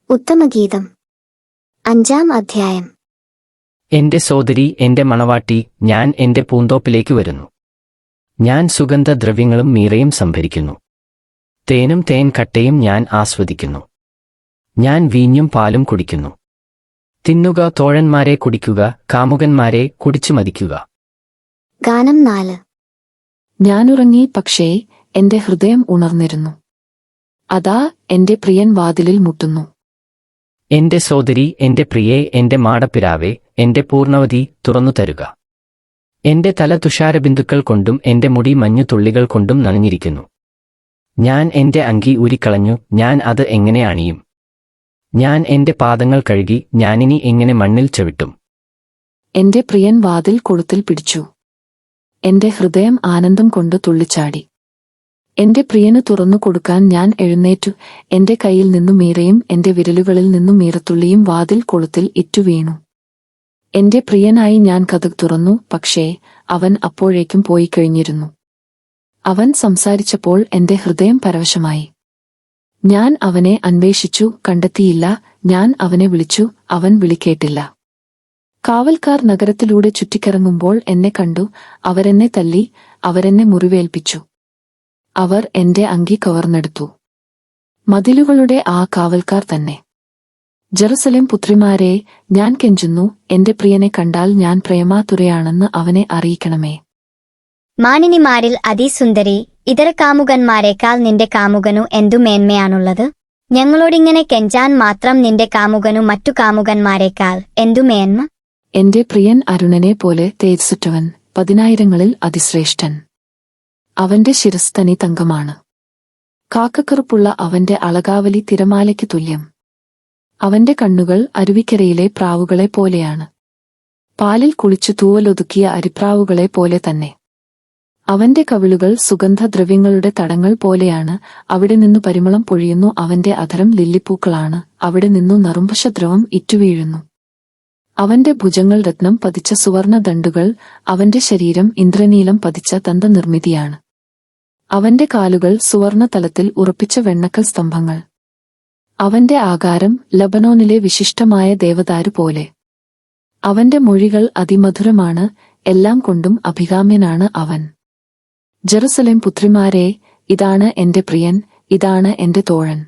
ഉത്തമഗീതം 5-ാം അധ്യായം. എന്റെ സോദരി, എന്റെ മണവാട്ടി, ഞാൻ എന്റെ പൂന്തോപ്പിലേക്ക് വരുന്നു. ഞാൻ സുഗന്ധദ്രവ്യങ്ങളും മീറയും സംഭരിക്കുന്നു. തേനും തേൻ കട്ടയും ഞാൻ ആസ്വദിക്കുന്നു. ഞാൻ വീഞ്ഞും പാലും കുടിക്കുന്നു. തിന്നുക തോഴന്മാരെ, കുടിക്കുക കാമുകന്മാരെ, കുടിച്ചു മതിക്കുക. ഗാനം 4. ഞാനുറങ്ങി, പക്ഷേ എന്റെ ഹൃദയം ഉണർന്നിരുന്നു. അതാ എന്റെ പ്രിയൻ വാതിലിൽ മുട്ടുന്നു. എന്റെ സോദരി, എന്റെ പ്രിയേ, എന്റെ മാടപ്പിരാവേ, എന്റെ പൂർണ്ണവതി, തുറന്നു തരുക. എന്റെ തല തുഷാരബിന്ദുക്കൾ കൊണ്ടും എന്റെ മുടി മഞ്ഞുതുള്ളികൾ കൊണ്ടും നനഞ്ഞിരിക്കുന്നു. ഞാൻ എന്റെ അങ്കി ഊരിക്കളഞ്ഞു, ഞാൻ അത് എങ്ങനെ അണിയും? ഞാൻ എന്റെ പാദങ്ങൾ കഴുകി, ഞാനിനി എങ്ങനെ മണ്ണിൽ ചവിട്ടും? എന്റെ പ്രിയൻ വാതിൽ കൊളുത്തിൽ പിടിച്ചു. എന്റെ ഹൃദയം ആനന്ദം കൊണ്ട് തുള്ളിച്ചാടി. എന്റെ പ്രിയന് തുറന്നു കൊടുക്കാൻ ഞാൻ എഴുന്നേറ്റു. എന്റെ കയ്യിൽ നിന്നു മീറയും എന്റെ വിരലുകളിൽ നിന്നു മീറത്തുള്ളിയും വാതിൽ കൊളുത്തിൽ ഇറ്റുവീണു. എന്റെ പ്രിയനായി ഞാൻ കതക് തുറന്നു, പക്ഷേ അവൻ അപ്പോഴേക്കും പോയി കഴിഞ്ഞിരുന്നു. അവൻ സംസാരിച്ചപ്പോൾ എന്റെ ഹൃദയം പരവശമായി. ഞാൻ അവനെ അന്വേഷിച്ചു, കണ്ടെത്തിയില്ല. ഞാൻ അവനെ വിളിച്ചു, അവൻ വിളിക്കേട്ടില്ല. കാവൽക്കാർ നഗരത്തിലൂടെ ചുറ്റിക്കറങ്ങുമ്പോൾ എന്നെ കണ്ടു. അവരെന്നെ തല്ലി, അവരെന്നെ മുറിവേൽപ്പിച്ചു. അവർ എന്റെ അങ്കി കവർന്നെടുത്തു. മതിലുകളുടെ ആ കാവൽക്കാർ തന്നെ. ജെറുസലേം പുത്രിമാരെ, ഞാൻ കെഞ്ചുന്നു, എന്റെ പ്രിയനെ കണ്ടാൽ ഞാൻ പ്രേമാതുരയാണെന്ന് അവനെ അറിയിക്കണമേ. മാനിനിമാരിൽ അതിസുന്ദരി, ഇതര കാമുകന്മാരെക്കാൾ നിന്റെ കാമുകനു എന്തു മേന്മയാണുള്ളത്? ഞങ്ങളോടിങ്ങനെ കെഞ്ചാൻ മാത്രം നിന്റെ കാമുകനു മറ്റു കാമുകന്മാരെക്കാൾ എന്തു മേന്മ? എന്റെ പ്രിയൻ അരുണനെ പോലെ തേജസ്സുറ്റവൻ, 10,000-ങ്ങളിൽ അതിശ്രേഷ്ഠൻ. അവന്റെ ശിരസ്തനി തങ്കമാണ്. കാക്കക്കറുപ്പുള്ള അവന്റെ അളകാവലി തിരമാലയ്ക്ക് തുല്യം. അവന്റെ കണ്ണുകൾ അരുവിക്കരയിലെ പ്രാവുകളെ പോലെയാണ്. പാലിൽ കുളിച്ചു തൂവലൊതുക്കിയ അരിപ്രാവുകളെ പോലെ തന്നെ. അവന്റെ കവിളുകൾ സുഗന്ധദ്രവ്യങ്ങളുടെ തടങ്ങൾ പോലെയാണ്. അവിടെ നിന്നു പരിമളം പൊഴിയുന്നു. അവന്റെ അധരം ലില്ലിപ്പൂക്കളാണ്. അവിടെ നിന്നു നറുംപശദ്രവം ഇറ്റുവീഴുന്നു. അവന്റെ ഭുജങ്ങൾ രത്നം പതിച്ച സുവർണ ദണ്ടുകൾ. അവന്റെ ശരീരം ഇന്ദ്രനീലം പതിച്ച ദന്തനിർമ്മിതിയാണ്. അവന്റെ കാലുകൾ സുവർണ തലത്തിൽ ഉറപ്പിച്ച വെണ്ണക്കൽ സ്തംഭങ്ങൾ. അവന്റെ ആകാരം ലബനോനിലെ വിശിഷ്ടമായ ദേവദാരു പോലെ. അവന്റെ മൊഴികൾ അതിമധുരമാണ്. എല്ലാം കൊണ്ടും അഭികാമ്യനാണ് അവൻ. ജെറുസലേം പുത്രിമാരെ, ഇതാണ് എന്റെ പ്രിയൻ, ഇതാണ് എന്റെ തോഴൻ.